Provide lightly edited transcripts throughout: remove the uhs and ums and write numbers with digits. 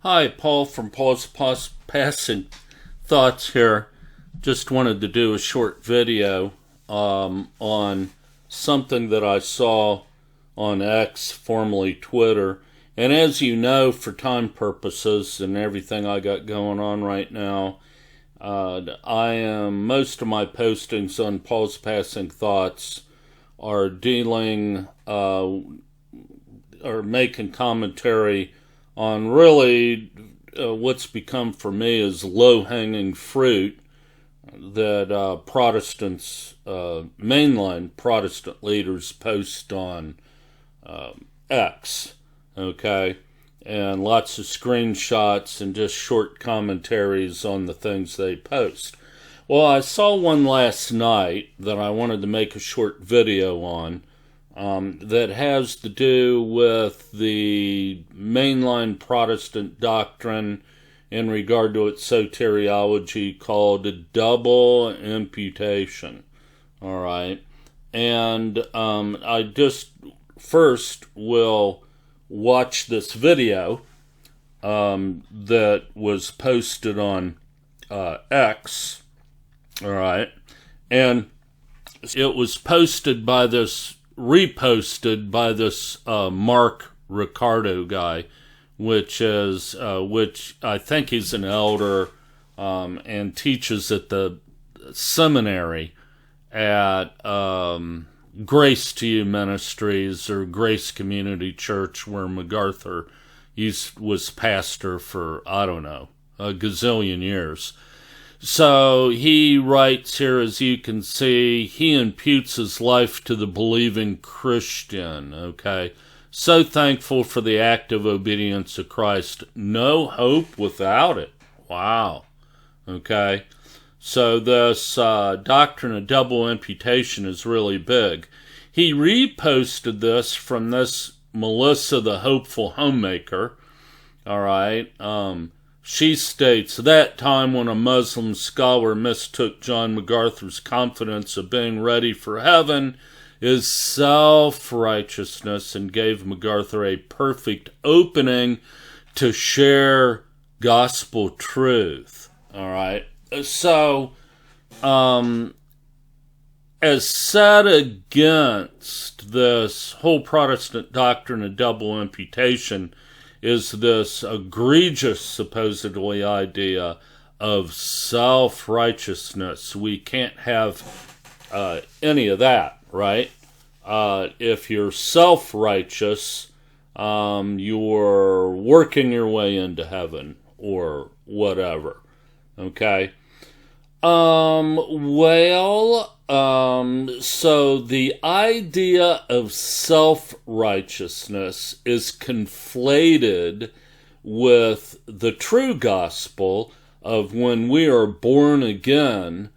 Hi, Paul from Paul's Passing Thoughts here. Just wanted to do a short video on something that I saw on X, formerly Twitter. And as you know, for time purposes and everything I got going on right now, most of my postings on Paul's Passing Thoughts are dealing or making commentary on really what's become for me is low-hanging fruit that Protestants, mainline Protestant leaders post on X, okay? And lots of screenshots and just short commentaries on the things they post. Well, I saw one last night that I wanted to make a short video on, that has to do with the mainline Protestant doctrine in regard to its soteriology called a double imputation. All right. And I just first will watch this video that was posted on X. All right. And it was reposted by this Mark Ricardo guy, which I think he's an elder and teaches at the seminary at Grace to You Ministries or Grace Community Church, where MacArthur was pastor for, I don't know, a gazillion years. So he writes here, as you can see, he imputes his life to the believing Christian, okay? So thankful for the active obedience of Christ. No hope without it. Wow. Okay? So this doctrine of double imputation is really big. He reposted this from this Melissa, the hopeful homemaker, all right? She states, that time when a Muslim scholar mistook John MacArthur's confidence of being ready for heaven is self-righteousness and gave MacArthur a perfect opening to share gospel truth. All right. So, as set against this whole Protestant doctrine of double imputation is this egregious, supposedly, idea of self-righteousness. We can't have any of that, right? If you're self-righteous, you're working your way into heaven or whatever, okay? So the idea of self-righteousness is conflated with the true gospel of when we are born again,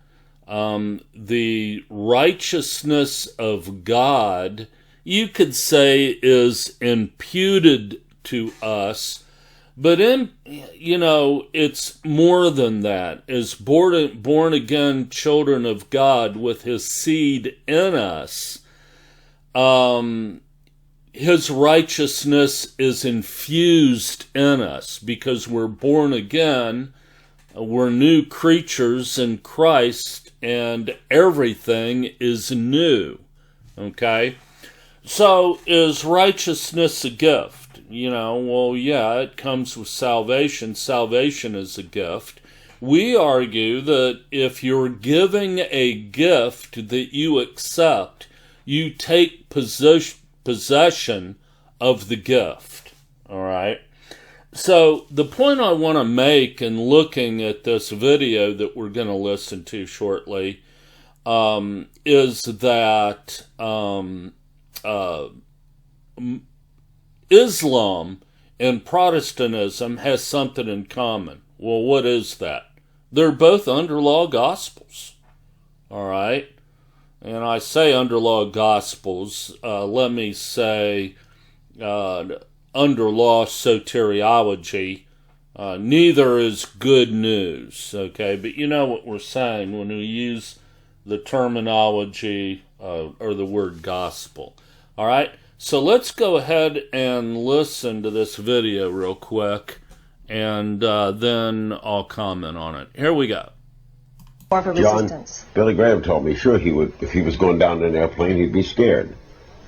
the righteousness of God, you could say, is imputed to us. But it's more than that. As born again children of God with His seed in us, His righteousness is infused in us because we're born again, we're new creatures in Christ, and everything is new. Okay? So, is righteousness a gift? It comes with salvation. Salvation is a gift. We argue that if you're giving a gift that you accept, you take possession of the gift. All right? So the point I want to make in looking at this video that we're going to listen to shortly is that Islam and Protestantism has something in common. Well, what is that? They're both under law gospels. All right? And I say under law gospels, let me say under law soteriology. Neither is good news, okay? But you know what we're saying when we use the terminology or the word gospel. All right? So let's go ahead and listen to this video real quick and then I'll comment on it. Here we go. Or for resistance. John, Billy Graham told me, sure, he would, if he was going down in an airplane, he'd be scared.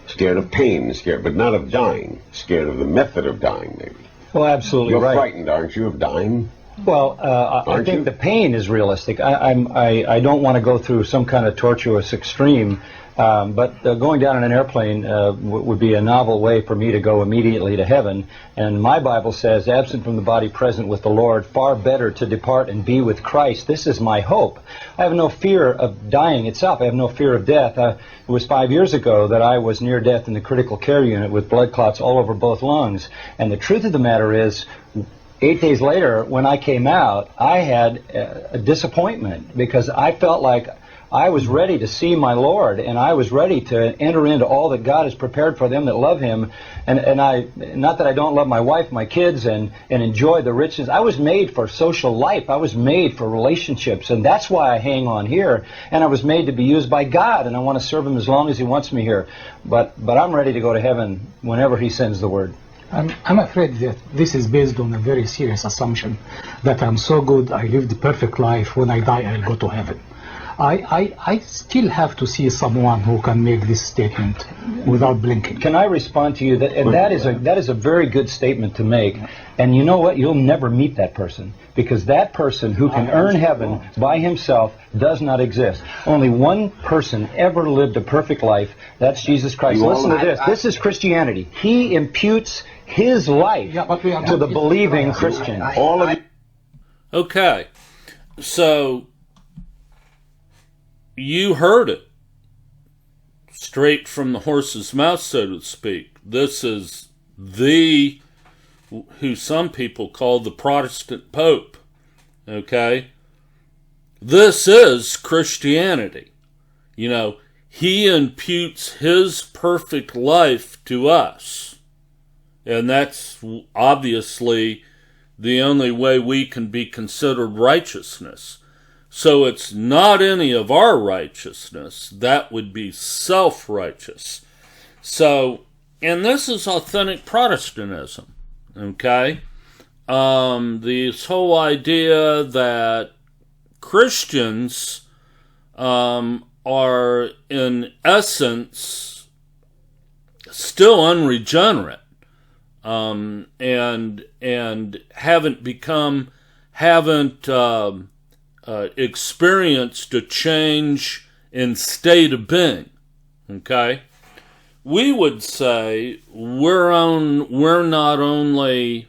Scared of pain, scared, but not of dying. Scared of the method of dying, maybe. Well, absolutely You're right. You're frightened, aren't you, of dying? Well, I think the pain is realistic. I don't want to go through some kind of tortuous extreme, but going down in an airplane would be a novel way for me to go immediately to heaven. And my Bible says, absent from the body, present with the Lord, far better to depart and be with Christ. This is my hope. I have no fear of dying itself. I have no fear of death. It was 5 years ago that I was near death in the critical care unit with blood clots all over both lungs. And the truth of the matter is, 8 days later, when I came out, I had a disappointment because I felt like I was ready to see my Lord, and I was ready to enter into all that God has prepared for them that love Him. And I, not that I don't love my wife, my kids, and enjoy the richness. I was made for social life. I was made for relationships, and that's why I hang on here. And I was made to be used by God, and I want to serve Him as long as He wants me here. But I'm ready to go to heaven whenever He sends the word. I'm afraid that this is based on a very serious assumption that I'm so good, I live the perfect life, when I die I'll go to heaven. I still have to see someone who can make this statement without blinking. Can I respond to you? That is a very good statement to make. And you know what? You'll never meet that person, because that person who can earn heaven by himself does not exist. Only one person ever lived a perfect life. That's Jesus Christ. Listen to this. This is Christianity. He imputes his life to the believing Christian. All of you. Okay, so you heard it straight from the horse's mouth, so to speak. This is who some people call the Protestant Pope. Okay? This is Christianity. You know, he imputes his perfect life to us. And that's obviously the only way we can be considered righteousness. So it's not any of our righteousness. That would be self-righteous. So, and this is authentic Protestantism, okay? This whole idea that Christians are in essence still unregenerate, and haven't experienced a change in state of being. Okay, we would say we're not only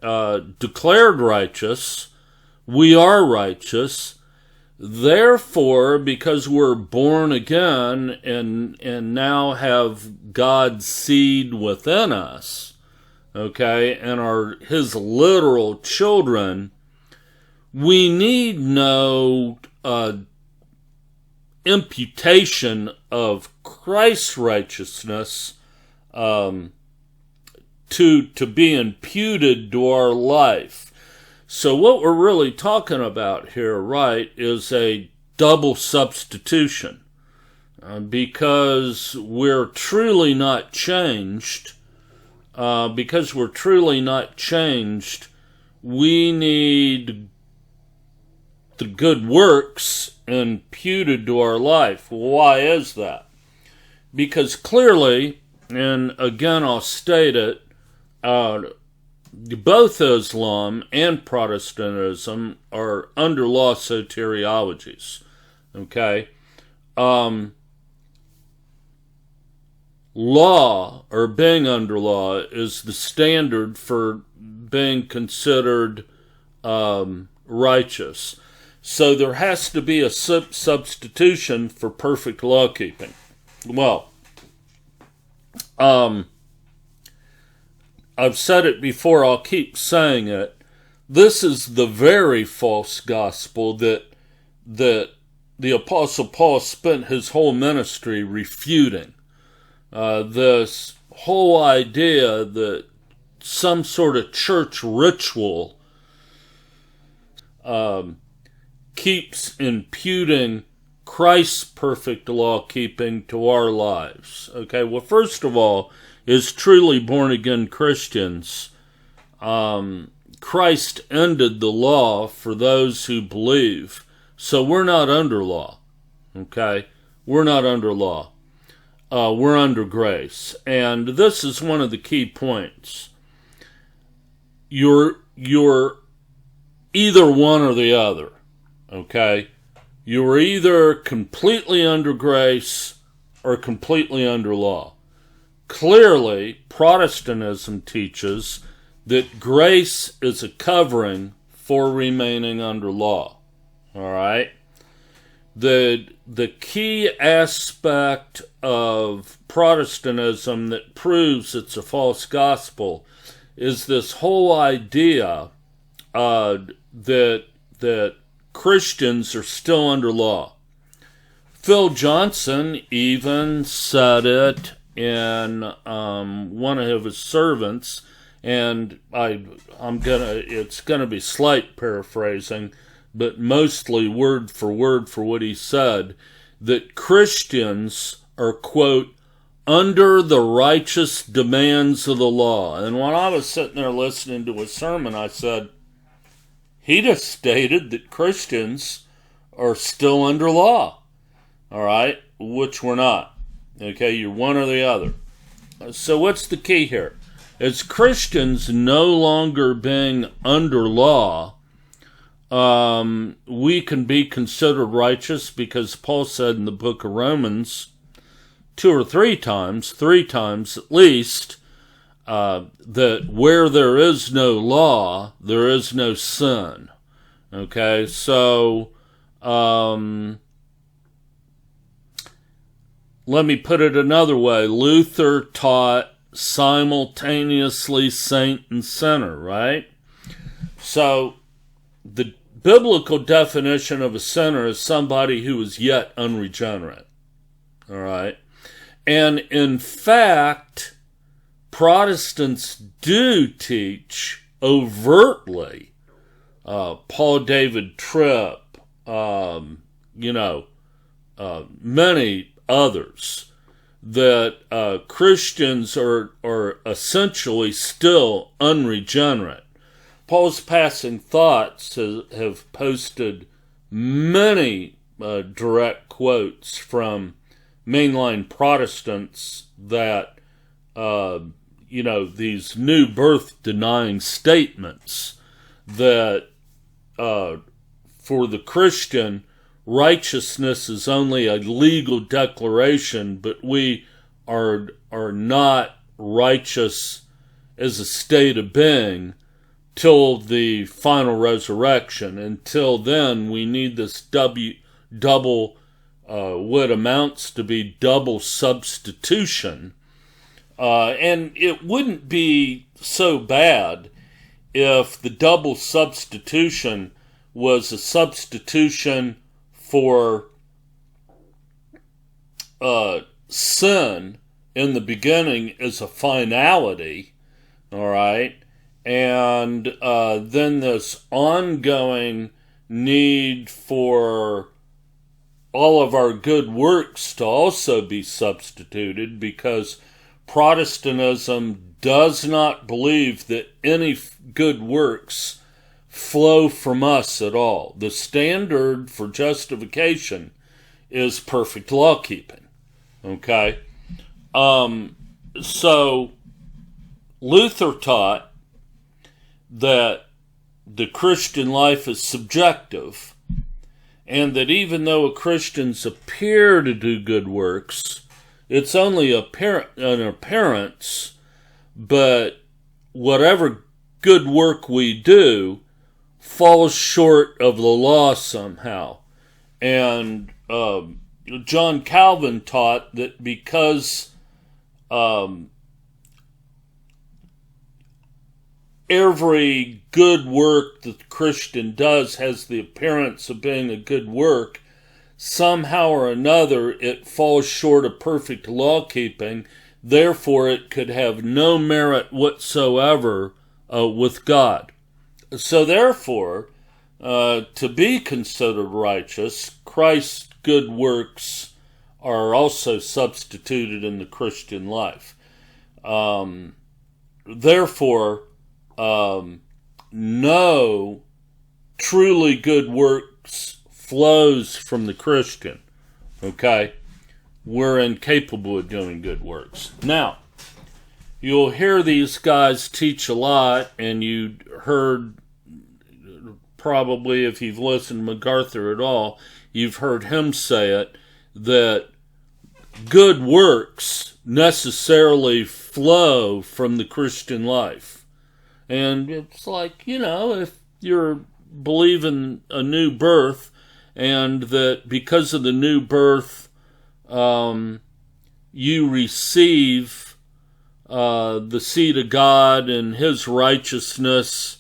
declared righteous, we are righteous. Therefore, because we're born again and now have God's seed within us, okay, and are His literal children, we need no imputation of Christ's righteousness to be imputed to our life. So what we're really talking about here, right, is a double substitution. Because we're truly not changed, we need the good works imputed to our life. Why is that? Because clearly, and again I'll state it, both Islam and Protestantism are under law soteriologies. Okay? Law, or being under law, is the standard for being considered righteous. So there has to be a substitution for perfect law keeping. Well, I've said it before, I'll keep saying it. This is the very false gospel that the Apostle Paul spent his whole ministry refuting. This whole idea that some sort of church ritual keeps imputing Christ's perfect law keeping to our lives. Okay, well, first of all, as truly born again Christians, Christ ended the law for those who believe. So we're not under law, okay? We're not under law. We're under grace. And this is one of the key points. You're either one or the other, okay? You're either completely under grace or completely under law. Clearly, Protestantism teaches that grace is a covering for remaining under law. All right? The key aspect of Protestantism that proves it's a false gospel is this whole idea that Christians are still under law. Phil Johnson even said it in one of his servants, and it's gonna be slight paraphrasing, but mostly word for what he said, that Christians are, quote, under the righteous demands of the law. And when I was sitting there listening to his sermon, I said, he just stated that Christians are still under law, all right, which we're not. Okay, you're one or the other. So what's the key here? As Christians no longer being under law, we can be considered righteous because Paul said in the book of Romans 2 or 3 times at least, that where there is no law, there is no sin. Okay, so let me put it another way. Luther taught simultaneously saint and sinner, right? So the biblical definition of a sinner is somebody who is yet unregenerate. All right? And in fact, Protestants do teach overtly, Paul David Tripp, many others, that Christians are essentially still unregenerate. Paul's Passing Thoughts have posted many direct quotes from mainline Protestants that, these new birth denying statements that for the Christian, righteousness is only a legal declaration, but we are not righteous as a state of being till the final resurrection. Until then, we need this double what amounts to be double substitution. And it wouldn't be so bad if the double substitution was a substitution for sin in the beginning as a finality, all right, and then this ongoing need for all of our good works to also be substituted, because Protestantism does not believe that any good works flow from us at all. The standard for justification is perfect law keeping. Okay? So Luther taught that the Christian life is subjective, and that even though Christians appear to do good works, it's only an appearance, but whatever good work we do falls short of the law somehow. And John Calvin taught that because every good work that the Christian does has the appearance of being a good work, somehow or another it falls short of perfect law keeping, therefore it could have no merit whatsoever with God. So therefore, to be considered righteous, Christ's good works are also substituted in the Christian life. Therefore, no truly good works flows from the Christian. Okay? We're incapable of doing good works. Now, you'll hear these guys teach a lot, and you heard, probably if you've listened to MacArthur at all, you've heard him say it, that good works necessarily flow from the Christian life. And it's like, if you're believing a new birth, and that because of the new birth, you receive the seed of God and His righteousness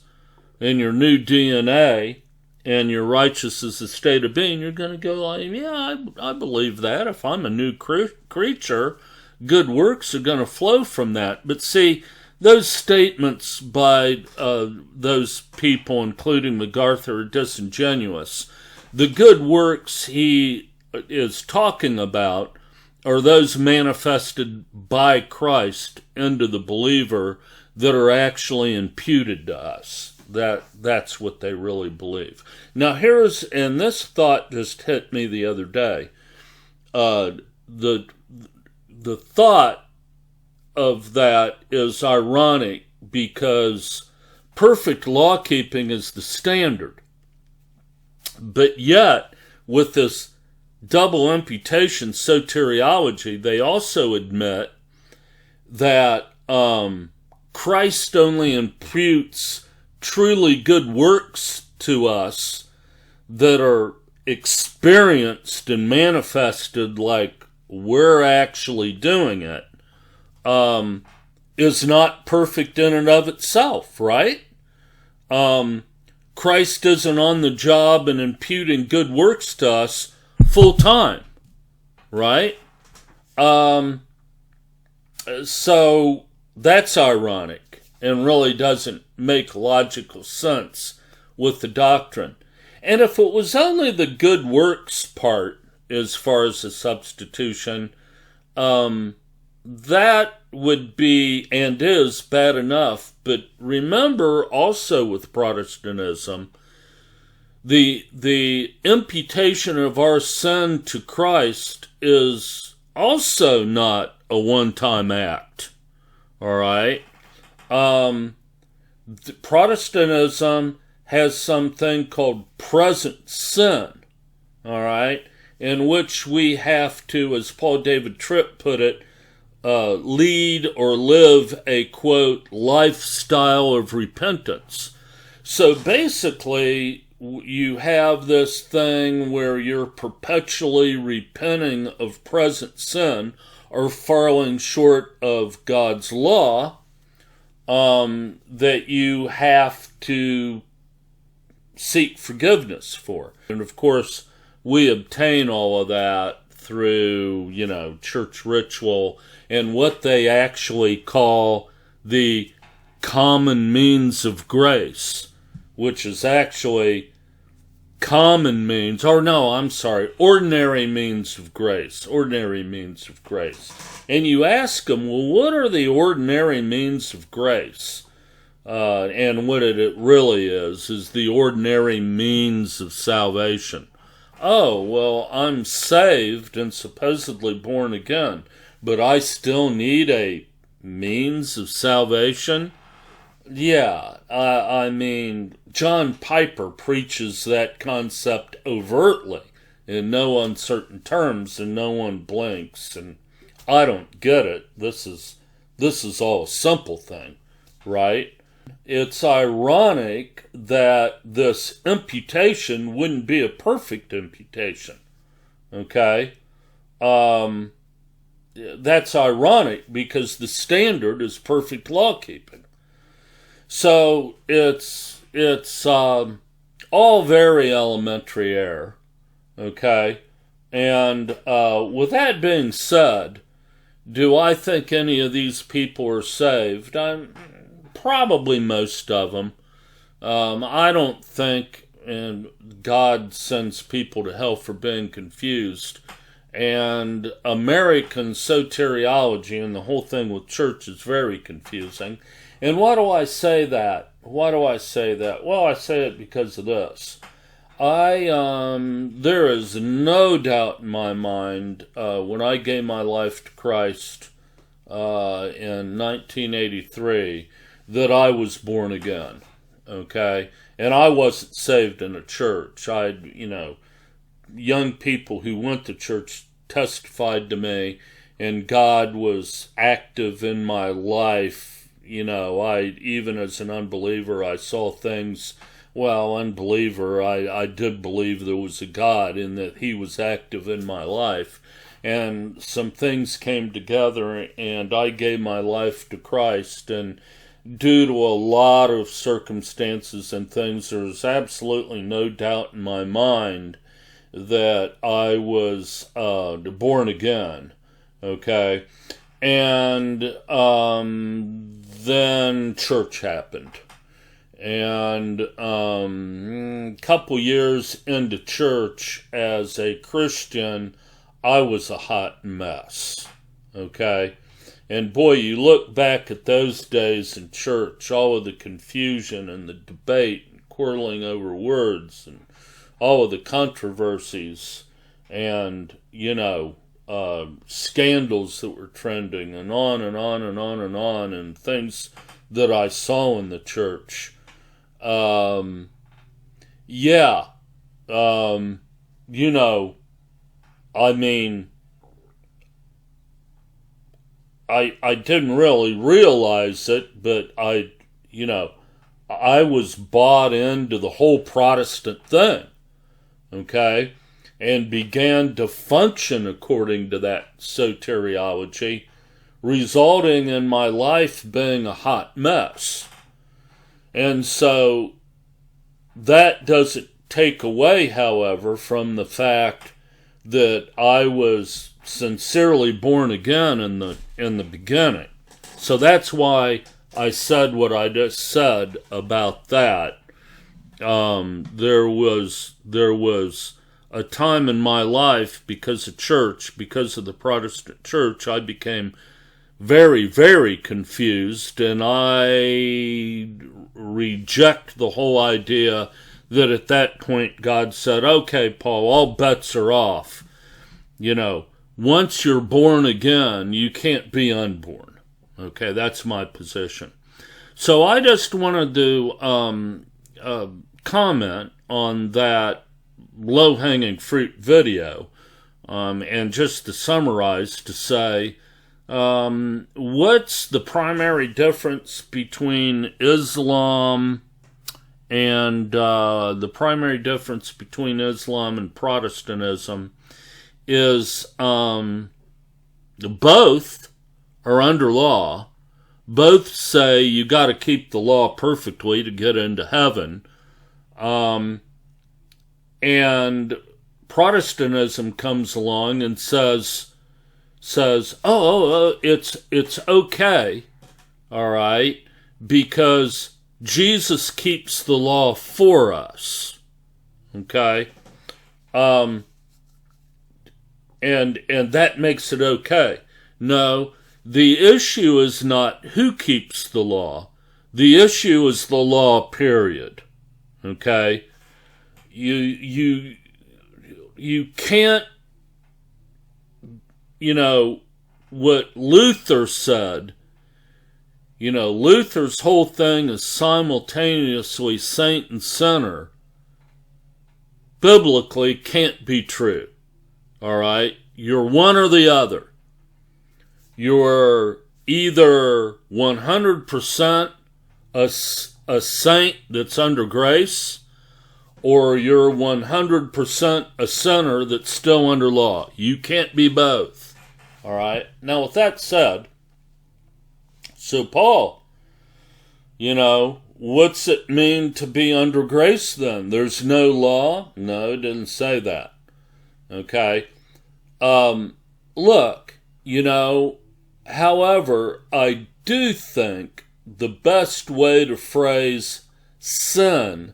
in your new DNA, and you're righteous as a state of being, you're going to go like, yeah, I believe that. If I'm a new creature, good works are going to flow from that. But see, those statements by those people, including MacArthur, are disingenuous. The good works he is talking about are those manifested by Christ into the believer that are actually imputed to us. That's what they really believe. Now and this thought just hit me the other day. The thought of that is ironic because perfect law keeping is the standard. But yet, with this double imputation soteriology, they also admit that Christ only imputes truly good works to us that are experienced and manifested like we're actually doing it, is not perfect in and of itself, right? Christ isn't on the job and imputing good works to us full time, right? So that's ironic and really doesn't make logical sense with the doctrine. And if it was only the good works part as far as the substitution, that would be and is bad enough. But remember also with Protestantism, the imputation of our sin to Christ is also not a one-time act. All right? Protestantism has something called present sin. All right? In which we have to, as Paul David Tripp put it, lead or live a, quote, lifestyle of repentance. So basically, you have this thing where you're perpetually repenting of present sin or falling short of God's law, that you have to seek forgiveness for. And of course, we obtain all of that through, church ritual and what they actually call the common means of grace, which is actually ordinary means of grace. Ordinary means of grace. And you ask them, well, what are the ordinary means of grace? And what it really is the ordinary means of salvation. Oh, well, I'm saved and supposedly born again, but I still need a means of salvation? Yeah, I mean, John Piper preaches that concept overtly in no uncertain terms, and no one blinks, and I don't get it. This is all a simple thing, right? It's ironic that this imputation wouldn't be a perfect imputation, okay? That's ironic because the standard is perfect law keeping. So it's all very elementary error, okay? And with that being said, do I think any of these people are saved? Probably most of them. I don't think, and God sends people to hell for being confused. And American soteriology and the whole thing with church is very confusing. And why do I say that? why do I say that? Well, I say it because of this. There is no doubt in my mind, when I gave my life to Christ, in 1983, that I was born again. Okay? And I wasn't saved in a church. Young people who went to church testified to me, and God was active in my life. Even as an unbeliever, I saw things. Well, unbeliever, I did believe there was a God and that He was active in my life. And some things came together, and I gave my life to Christ. And due to a lot of circumstances and things, there's absolutely no doubt in my mind that I was born again. Okay? And then church happened. And a couple years into church as a Christian, I was a hot mess. Okay? And boy, you look back at those days in church, all of the confusion and the debate and quarreling over words and all of the controversies and, scandals that were trending and on and on and on and on, and things that I saw in the church. I didn't really realize it, but I was bought into the whole Protestant thing, okay, and began to function according to that soteriology, resulting in my life being a hot mess. And so that doesn't take away, however, from the fact that I was sincerely born again in the beginning. So that's why I said what I just said about that. There was a time in my life, because of church, because of the Protestant church, I became very, very confused, and I reject the whole idea that at that point God said, okay, Paul, all bets are off. Once you're born again, you can't be unborn. Okay, that's my position. So I just wanted to comment on that low-hanging fruit video, and just to summarize, to say, what's the primary difference between Islam and Protestantism is both are under law. Both say you got to keep the law perfectly to get into heaven. And Protestantism comes along and says, it's okay, all right, because Jesus keeps the law for us, okay, and that makes it okay. No, the issue is not who keeps the law. The issue is the law, period. Okay, you can't. What Luther said, Luther's whole thing is simultaneously saint and sinner, biblically can't be true. All right? You're one or the other. You're either 100% a saint that's under grace, or you're 100% a sinner that's still under law. You can't be both. All right? Now, with that said, so Paul, what's it mean to be under grace then? There's no law? No, it didn't say that. Okay? Look, however, I do think the best way to phrase sin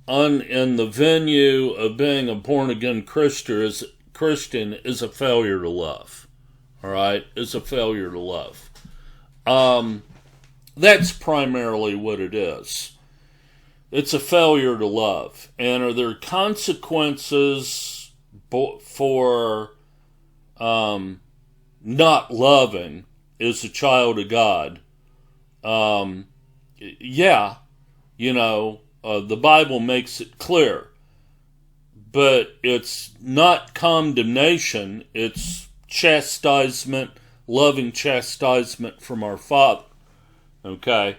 in the venue of being a born-again Christian is a failure to love. All right? Is a failure to love. That's primarily what it is. It's a failure to love. And are there consequences for not loving as a child of God? Yeah, the Bible makes it clear. But it's not condemnation, it's chastisement, loving chastisement from our Father. Okay?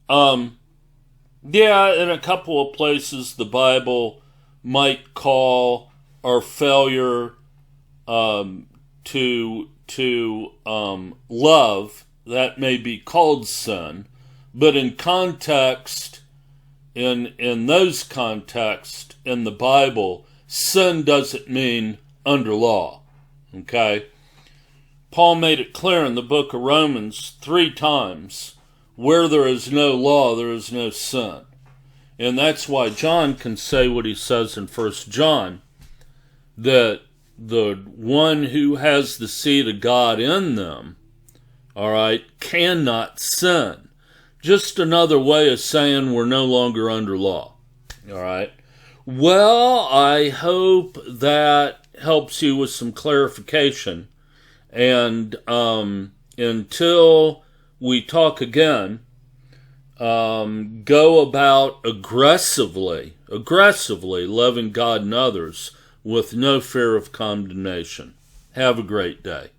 Yeah, in a couple of places the Bible might call our failure to love, that may be called sin, but in context, in those contexts in the Bible, sin doesn't mean under law. Okay? Paul made it clear in the book of Romans 3 times, where there is no law, there is no sin. And that's why John can say what he says in 1 John, that the one who has the seed of God in them, all right, cannot sin. Just another way of saying we're no longer under law. All right. Well, I hope that helps you with some clarification. And until we talk again, go about aggressively loving God and others with no fear of condemnation. Have a great day.